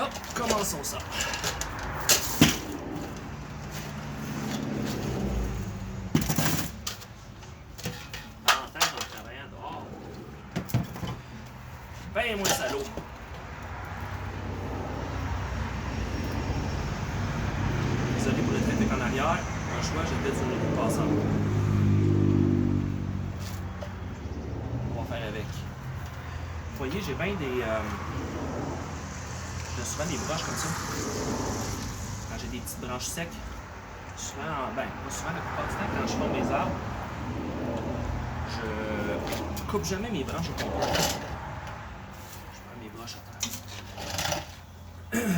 Hop, commençons ça. Avantage en travaillant dehors. Ben moins salaud. Désolé pour le trafic en arrière. Un choix, j'ai peut-être sur le coup passant. On va faire avec. Vous voyez, j'ai bien des... j'ai souvent des broches comme ça. Quand j'ai des petites branches secs, souvent, pas souvent, la plupart du temps, quand je forme mes arbres, je coupe jamais mes branches au complet. Je prends mes broches à terre.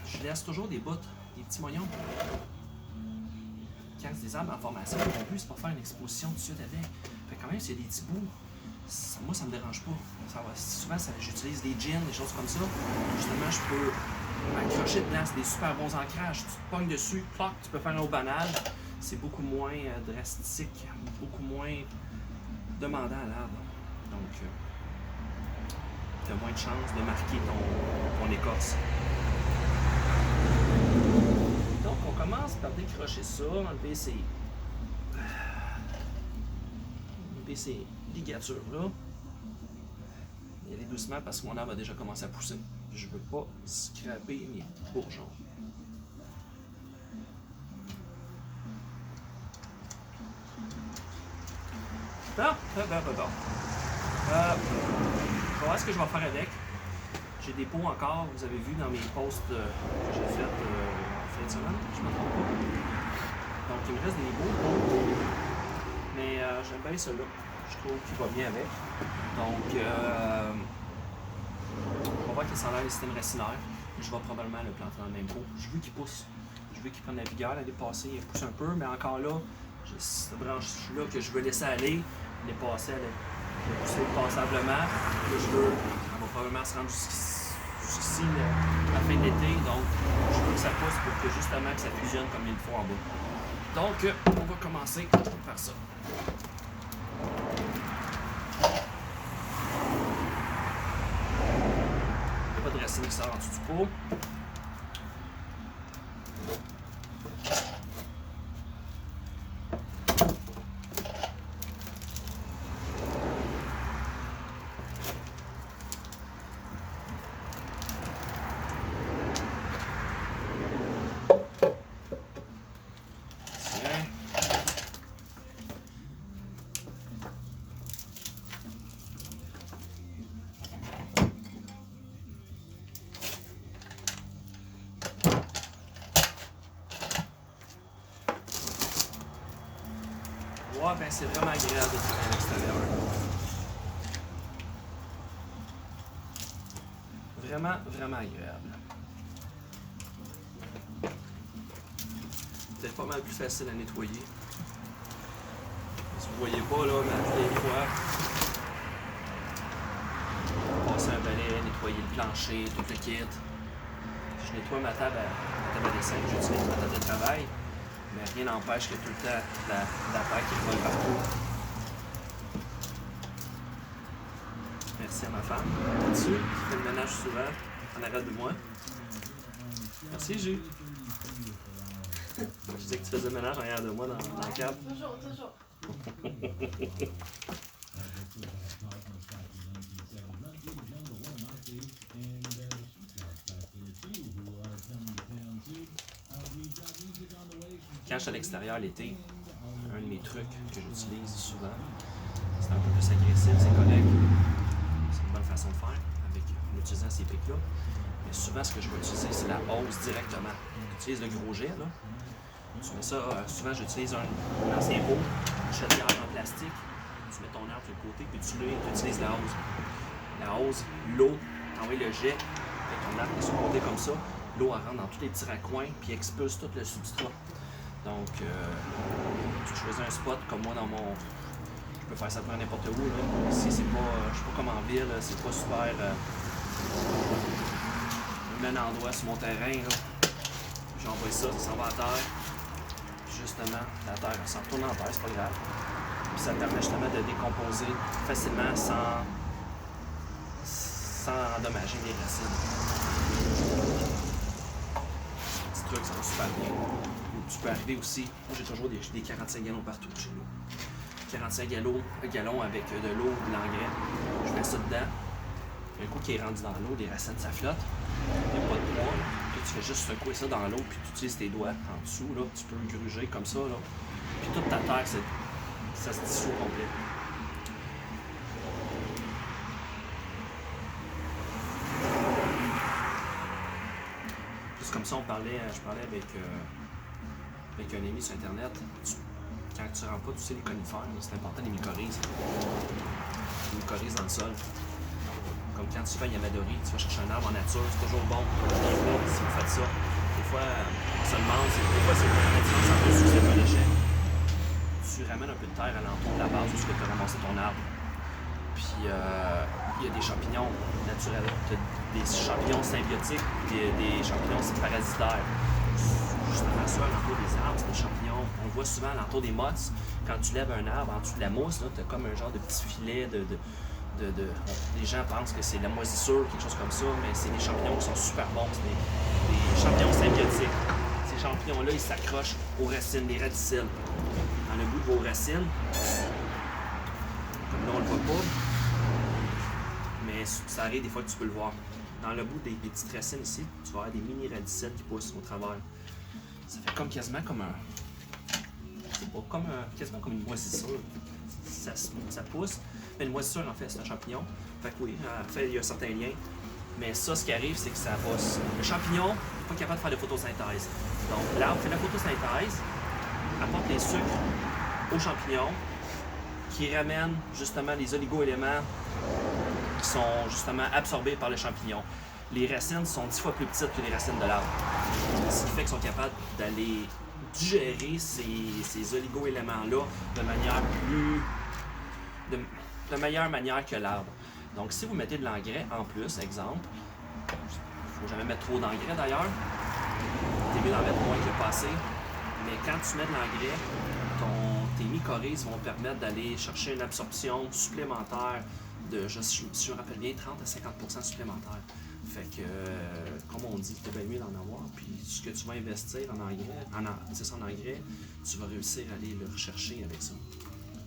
Je laisse toujours des bouts, des petits moignons. Quand c'est des arbres en formation, mon but, c'est pas faire une exposition tout de suite avec. Fait quand même, s'il y a des petits bouts, moi, ça me dérange pas. Souvent, j'utilise des jeans, des choses comme ça. Justement, je peux m'accrocher dedans. C'est des super bons ancrages. Tu te pognes dessus, clac, tu peux faire un haubanage. C'est beaucoup moins drastique, beaucoup moins demandant à l'arbre. Donc, tu as moins de chances de marquer ton écorce. Donc, on commence par décrocher ça, enlever ces ligatures-là. Et aller doucement parce que mon arbre a déjà commencé à pousser. Je ne veux pas scraper mes bourgeons. Bon. Je vais voir ce que je vais faire avec. J'ai des pots encore, vous avez vu dans mes posts que j'ai fait fin de semaine, je ne me trompe pas. Donc il me reste des beaux pots, mais j'aime bien celui-là. Je trouve qu'il va bien avec. Donc, on va voir qu'il s'en a le système racinaire. Je vais probablement le planter dans le même pot. Je veux qu'il pousse. Je veux qu'il prenne la vigueur. L'année passée, il pousse un peu, mais encore là, j'ai cette branche-là que je veux laisser aller. L'année passée, elle a poussé passablement. Là, elle va probablement se rendre jusqu'ici à la fin de l'été. Donc, je veux que ça pousse pour que justement que ça fusionne comme il le faut en bas. Donc, on va commencer par ça. Il n'y a pas de racine qui sort en dessous du pot. Ouais, ben c'est vraiment agréable de travailler à l'extérieur. Vraiment, vraiment agréable. Peut-être pas mal plus facile à nettoyer. Si vous voyez pas là, mais à toutes les fois, passer un balai, nettoyer le plancher, tout le kit. Je nettoie ma table à dessin, j'utilise ma table de travail. Mais rien n'empêche que tout le temps la paille qui vole partout. Merci à ma femme là-dessus, qui fait le ménage souvent en arrêt de moi. Merci, Jules. Je disais que tu faisais le ménage en arrière de moi dans le câble. Toujours. Quand je suis à l'extérieur l'été, un de mes trucs que j'utilise souvent, c'est un peu plus agressif, c'est correct. C'est une bonne façon de faire en utilisant ces pics-là. Mais souvent, ce que je vais utiliser, c'est la hausse directement. Tu utilises le gros jet, là. Tu mets ça, souvent j'utilise un ancien pot, une chaudière en plastique. Tu mets ton arbre sur le côté, puis tu utilises la hausse. La hausse, l'eau, tu envoies le jet, et ton arbre est sur le côté comme ça. L'eau rentre dans tous les petits raccoins, puis expulse tout le substrat. Donc, tu choisis un spot comme moi dans mon... Je peux faire ça pour n'importe où. Là. Ici, c'est pas... je sais pas comme en ville, là, c'est pas super... je mets un endroit sur mon terrain, là. J'envoie ça s'en va à terre. Puis justement, la terre, elle s'en retourne en terre, c'est pas grave. Puis ça permet justement de décomposer facilement sans endommager les racines. truc, ça va super bien. Tu peux arriver aussi, moi j'ai toujours des 45 gallons partout chez nous. 45 gallons avec de l'eau, de l'engrais. Je mets ça dedans. Un coup qui est rendu dans l'eau, les racines ça flotte. Il n'y a pas de poids. Puis tu fais juste secouer ça dans l'eau, puis tu utilises tes doigts en dessous. Là, tu peux le gruger comme ça. Là. Puis toute ta terre, ça se dissout au complet. Juste comme ça, je parlais avec un ami sur Internet. Quand tu ne rends pas, tu sais, les conifères, c'est important, les mycorhizes. Les mycorhizes dans le sol. Comme quand tu fais un yamadori, tu vas chercher un arbre en nature, c'est toujours bon. Si vous faites ça, des fois, on se demande, des fois, c'est un peu sous un déchet. Tu ramènes un peu de terre alentour de la base où tu as ramassé ton arbre. Puis, il y a des champignons naturels. Tu as des champignons symbiotiques, des champignons parasitaires. Justement, ça, alentour des arbres, c'est des champignons. On le voit souvent alentour des mosses. Quand tu lèves un arbre, en dessous de la mousse, tu as comme un genre de petit filet les gens pensent que c'est la moisissure, quelque chose comme ça, mais c'est des champignons qui sont super bons. C'est des champignons symbiotiques. Ces champignons-là, ils s'accrochent aux racines, des radicelles. Dans le bout de vos racines, comme là, on le voit pas, mais ça arrive des fois que tu peux le voir. Dans le bout des petites racines ici, tu vas avoir des mini radicelles qui poussent au travers. Ça fait comme quasiment comme quasiment comme une moisissure. Ça pousse. Mais une moisissure, en fait, c'est un champignon. Fait que oui, en fait, il y a un certain lien. Mais ça, ce qui arrive, c'est que ça passe. Le champignon n'est pas capable de faire de photosynthèse. Donc, l'arbre fait la photosynthèse, apporte les sucres aux champignons, qui ramènent justement les oligo-éléments qui sont justement absorbés par le champignon. Les racines sont 10 fois plus petites que les racines de l'arbre. Ce qui fait qu'ils sont capables d'aller digérer ces oligo-éléments-là de meilleure manière que l'arbre. Donc, si vous mettez de l'engrais en plus, exemple, il ne faut jamais mettre trop d'engrais d'ailleurs, c'est mieux d'en mettre moins que passer, mais quand tu mets de l'engrais, tes mycorhizes vont permettre d'aller chercher une absorption supplémentaire de, si je me rappelle bien, 30 à 50% supplémentaire. Fait que, comme on dit, c'est bien mieux d'en avoir. Puis, ce que tu vas investir en engrais, tu vas réussir à aller le rechercher avec ça.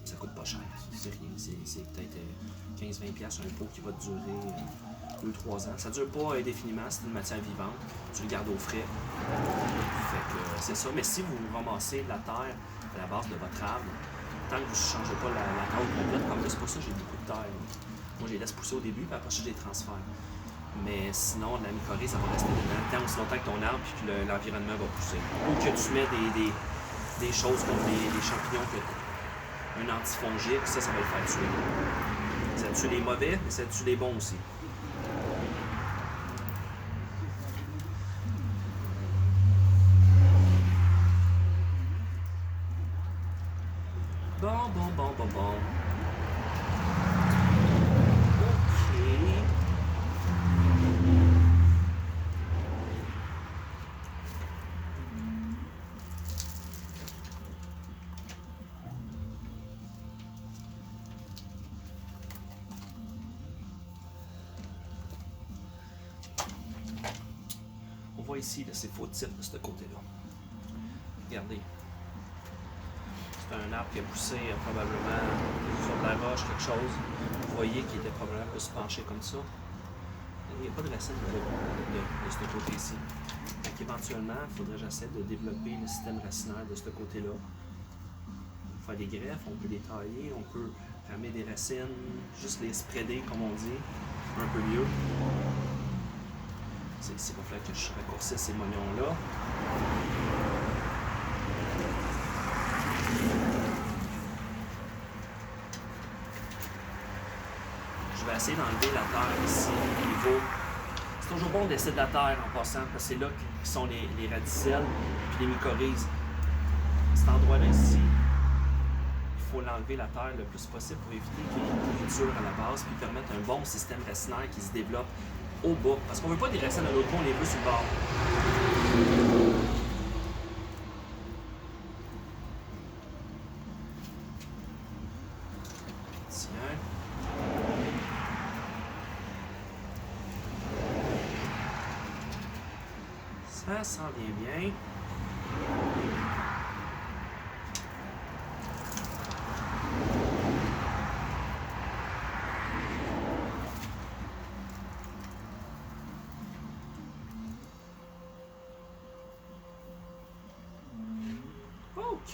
Ça coûte pas cher, c'est rien. C'est peut-être 15-20$ un pot qui va te durer 2-3 ans. Ça dure pas indéfiniment, c'est une matière vivante. Tu le gardes au frais. Fait que c'est ça. Mais si vous ramassez de la terre à la base de votre arbre, tant que vous ne changez pas la terre complète, comme là, c'est pour ça que j'ai beaucoup de terre. Moi, je les laisse pousser au début, puis après ça, je les transfère. Mais sinon, la mycorhize, ça va rester dedans tant aussi longtemps que ton arbre, puis que l'environnement va pousser. Ou que tu mets des choses comme des champignons, un antifongique, ça va le faire tuer. Ça tue les mauvais, mais ça tue les bons aussi. Bon. On voit ici, là, c'est faux type de ce côté-là. Regardez. C'est un arbre qui a poussé probablement sur de la roche, quelque chose. Vous voyez qu'il était probablement plus penché comme ça. Il n'y a pas de racine de ce côté-ci. Donc éventuellement, il faudrait que j'essaie de développer le système racinaire de ce côté-là. On peut faire des greffes, on peut les tailler, on peut ramer des racines, juste les spreader comme on dit, un peu mieux. C'est pour faire que je raccourcisse ces mognons-là. Je vais essayer d'enlever la terre ici au niveau. C'est toujours bon de laisser de la terre en passant, parce que c'est là que sont les radicelles et les mycorhizes. Cet endroit-là ici, il faut l'enlever la terre le plus possible pour éviter qu'il y ait une pourriture à la base puis permettre un bon système racinaire qui se développe au bas. Parce qu'on ne veut pas des racines à l'autre bout, on les veut sur le bord. Tiens. Ça Ça s'en vient bien.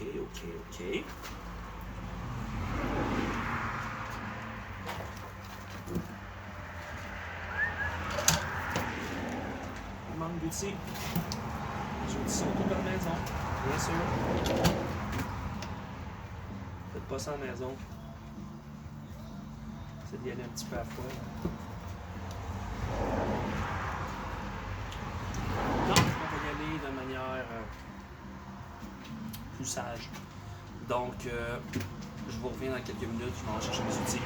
OK. Il manque d'outils. Les outils sont tous dans la maison, bien sûr. Faites pas ça à la maison. C'est d'y aller un petit peu à la fois. Non, on va y aller de manière plus sage. Donc, je vous reviens dans quelques minutes. Je vais en chercher mes outils.